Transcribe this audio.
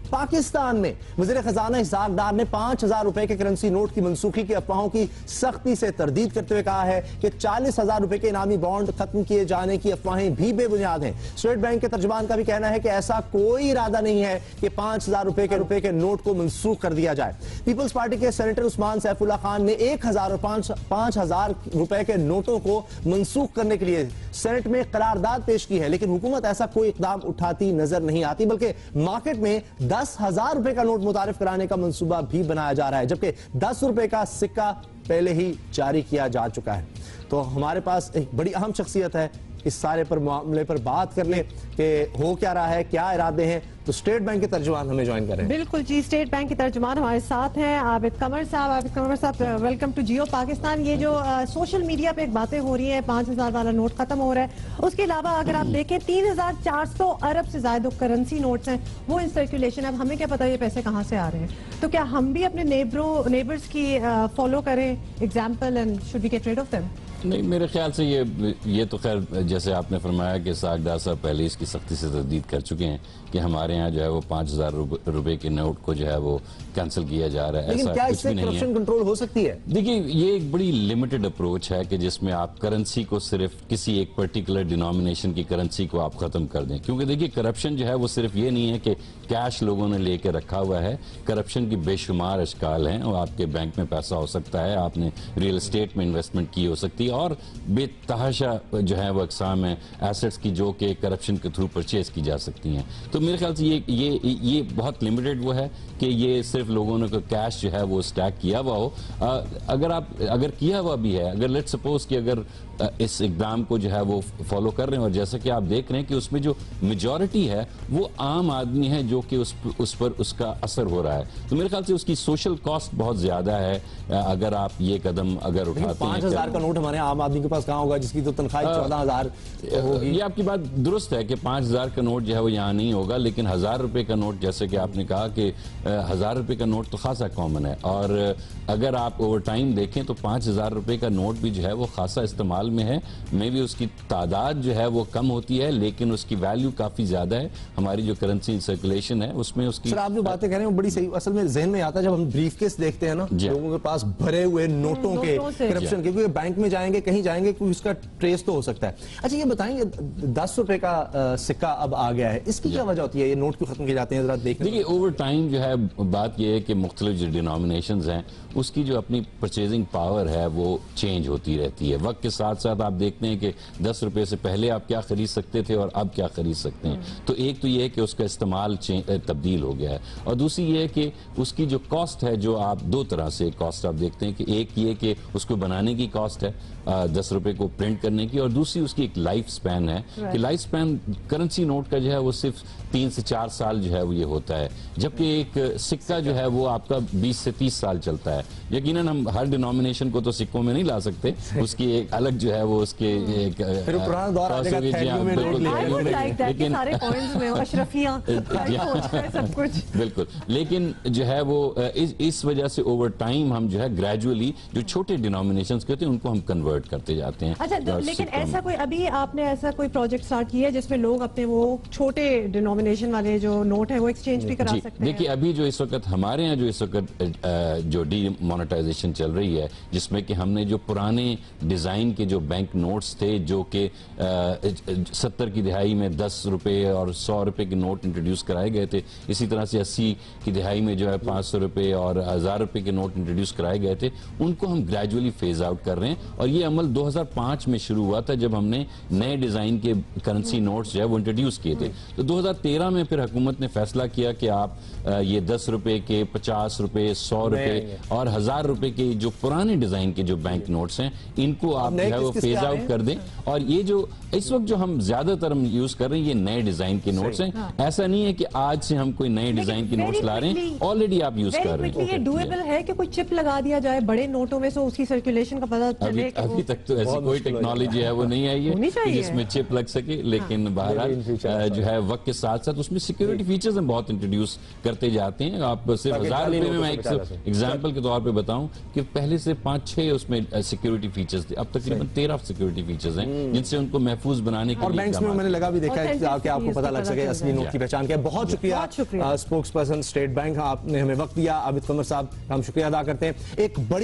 पाकिस्तान में वज़ीर खजाना इसहाक डार ने 5,000 रुपए के करेंसी नोट की मनसूखी की अफवाहों की सख्ती से तरदीद करते हुए कहा है कि 40,000 रुपए के इनामी बॉन्ड खत्म किए जाने की अफवाहें भी बेबुनियाद हैं। स्टेट बैंक के तर्जुमान का भी कहना है कि ऐसा कोई इरादा नहीं है कि 5,000 रुपए के नोट को मनसूख कर दिया जाए। पीपल्स पार्टी के सेनेटर उस्मान सैफुल्लाह खान ने 1,000 और 5,000 रुपए के नोटों को मनसूख करने के लिए सेनेट में करारदाद पेश की है, लेकिन हुकूमत ऐसा कोई इकदाम उठाती नजर नहीं आती, बल्कि मार्केट में 10,000 रुपए का नोट मुतारिफ कराने का मंसूबा भी बनाया जा रहा है, जबकि 10 रुपए का सिक्का पहले ही जारी किया जा चुका है। तो हमारे पास एक बड़ी अहम शख्सियत है इस सारे पर मामले पर बात कर ले कि हो क्या रहा है, क्या इरादे हैं। तो स्टेट बैंक के तर्जुमान हमें ज्वाइन करें। बिल्कुल जी, स्टेट बैंक के तर्जुमान हमारे साथ हैं आबिद कमर साहब। आबिद कमर साहब, वेलकम टू जियो पाकिस्तान। ये जो सोशल मीडिया पे एक बातें हो रही है, 5,000 वाला नोट खत्म हो रहा है, उसके अलावा अगर आप देखें 3,400 अरब से ज्यादा करेंसी नोट्स हैं वो इन सर्कुलेशन। अब हमें क्या पता ये पैसे कहाँ से आ रहे हैं, तो क्या हम भी अपने नेबर्स की फॉलो करें example and should we get rid of them? नहीं, मेरे ख्याल से ये तो खैर जैसे आपने फरमाया कि इसहाक डार साहब पहले इसकी सख्ती से तरदीद कर चुके हैं कि हमारे यहाँ जो है वो 5,000 रुपए के नोट को जो है वो कैंसिल किया जा रहा है। लेकिन क्या इससे करप्शन कंट्रोल हो सकती है? देखिए, ये एक बड़ी लिमिटेड अप्रोच है कि जिसमें आप करेंसी को सिर्फ किसी एक पर्टिकुलर डिनोमिनेशन की करेंसी को आप खत्म कर दें, क्योंकि देखिए करप्शन जो है वो सिर्फ ये नहीं है कि कैश लोगों ने लेके रखा हुआ है। करप्शन की बेशुमार अशकाल हैं और आपके बैंक में पैसा हो सकता है, आपने रियल एस्टेट में इन्वेस्टमेंट की हो सकती है और बेतहाशा जो है वो अकसाम है एसेट्स की जो कि करप्शन के थ्रू परचेज की जा सकती हैं। तो मेरे ख्याल से ये बहुत लिमिटेड वो है कि ये सिर्फ लोगों ने कैश जो है वो स्टैक किया हुआ हो। अगर किया हुआ भी है, अगर लेट्स सपोज कि अगर इस इकदाम को जो है वो फॉलो कर रहे हैं और जैसा कि आप देख रहे हैं कि उसमें जो मेजॉरिटी है वो आम आदमी है जो कि उस पर उसका असर हो रहा है, तो मेरे ख्याल से उसकी सोशल कॉस्ट बहुत ज्यादा है। अगर आप ये कदम अगर उठाते हैं, 5,000 का नोट हमारे आम आदमी के पास कहाँ होगा जिसकी तो तनख्वाह 14,000 होगी। ये आपकी बात दुरुस्त है कि 5,000 का नोट जो है वो यहाँ नहीं होगा, लेकिन 1,000 रुपए का नोट, जैसे कि आपने कहा कि 1,000 रुपए का नोट तो खासा कॉमन है और अगर आप ओवर टाइम देखें तो 5,000 रुपए का नोट भी जो है वो खासा इस्तेमाल में है। मे भी उसकी तादाद जो है वो कम होती है लेकिन उसकी वैल्यू काफी ज्यादा है। हमारी जो करेंसी सर्कुलेशन है उसमें उसकी। सर, आप जो बातें कह रहे हैं वो बड़ी सही, असल में जहन में आता है जब हम ब्रीफकेस देखते हैं ना लोगों के पास भरे हुए नोटों के करप्शन के, क्योंकि बैंक में जाएंगे कहीं जाएंगे कोई उसका ट्रेस तो हो सकता है। अच्छा, ये बताएंगे 10 रुपए का सिक्का अब आ गया है, इसकी क्या वजह होती है? ये नोट क्यों खत्म किए जाते हैं, जरा देखिए। ओवर टाइम जो है बात यह है कि मुख्तलिफ जो डिनोमिनेशंस हैं उसकी जो अपनी परचेजिंग पावर है वो चेंज होती रहती है। वक्त के साथ साथ आप देखते हैं कि 10 रुपए से पहले आप क्या खरीद सकते थे और अब क्या खरीद सकते हैं। तो एक तो ये है कि उसका इस्तेमाल तब्दील हो गया है और दूसरी ये है कि उसकी जो कॉस्ट है, जो आप दो तरह से कॉस्ट आप देखते हैं कि एक ये कि उसको बनाने की कॉस्ट है 10 रुपए को प्रिंट करने की, और दूसरी उसकी एक लाइफ स्पैन है कि लाइफ स्पैन करेंसी नोट का जो है वो सिर्फ 3 से 4 साल जो है वो ये होता है, जबकि एक सिक्का जो है वो आपका 20 से 30 साल चलता है। यकीनन हम हर डिनोमिनेशन को तो सिक्कों में नहीं ला सकते, उसकी एक अलग जो है वो उसके एक पुराना दौर आ जाएगा, सब कुछ बिल्कुल। लेकिन जो है वो इस वजह से ओवर टाइम हम जो है ग्रेजुअली जो छोटे डिनोमिनेशंस के होते हैं उनको हम कन्वर्ट करते जाते हैं। अच्छा, तो लेकिन ऐसा कोई अभी आपने ऐसा कोई प्रोजेक्ट स्टार्ट किया है जिसमें लोग अपने वो छोटे डिनोमिनेशन वाले जो नोट है वो एक्सचेंज भी करा सकते हैं? देखिए, अभी जो इस वक्त हमारे यहाँ जो इस वक्त जो डीमोनेटाइजेशन चल रही है, जिसमें कि हमने जो पुराने डिजाइन के जो बैंक नोट्स थे जो कि 70 की दिहाई में 10 रुपए और 100 रुपए के नोट इंट्रोड्यूस कराए गए थे, इसी तरह से 80 की दिहाई में जो है 500 रुपए और 1,000 रुपए के नोट इंट्रोड्यूस कराए गए थे, उनको हम ग्रेजुअली फेज आउट कर रहे हैं। और ये अमल 2005 में शुरू हुआ था जब हमने नए डिजाइन के करेंसी नोट्स जो है वो इंट्रोड्यूस किए थे। तो 2013 में फिर हुकूमत ने फैसला किया कि आप ये 10 रुपए के, 50 रुपए, 100 रुपए और 1,000 रुपए के जो पुराने डिजाइन के जो बैंक नोट्स हैं इनको आप जो है वो फेज आउट कर दें। और ये जो इस वक्त जो हम ज्यादातर हम यूज कर रहे हैं ये नए डिजाइन के नोट्स हैं। ऐसा नहीं है कि आज से हम कोई नए डिजाइन के नोट्स ला रहे हैं, ऑलरेडी आप यूज कर रहे हैं। ये डुएबल है कि कोई चिप लगा दिया जाए बड़े नोटों में, सो उसकी सर्कुलेशन का पता चले कि अभी तक तो ऐसी कोई टेक्नोलॉजी है वो नहीं आई होनी है चाहिए। कि जिसमें चिप लग सके, लेकिन बहरहाल जो है वक्त के साथ साथ उसमें सिक्योरिटी फीचर्स हम बहुत इंट्रोड्यूस करते जाते हैं। आप सिर्फ 1000 रुपए में मैं एक एग्जाम्पल के तौर पे बताऊं कि पहले से 5-6 उसमें सिक्योरिटी फीचर्स थे, अब तकरीबन 13 सिक्योरिटी फीचर्स हैं जिनसे उनको महफूज बनाने के और लिए बैंक्स में मैंने लगा भी देखा है कि आपको पता लग सके असली नोट की पहचान क्या है। बहुत शुक्रिया स्पोक्स पर्सन स्टेट बैंक, आपने हमें वक्त दिया। आबिद कमर साहब, हम शुक्रिया अदा करते हैं। एक बड़ी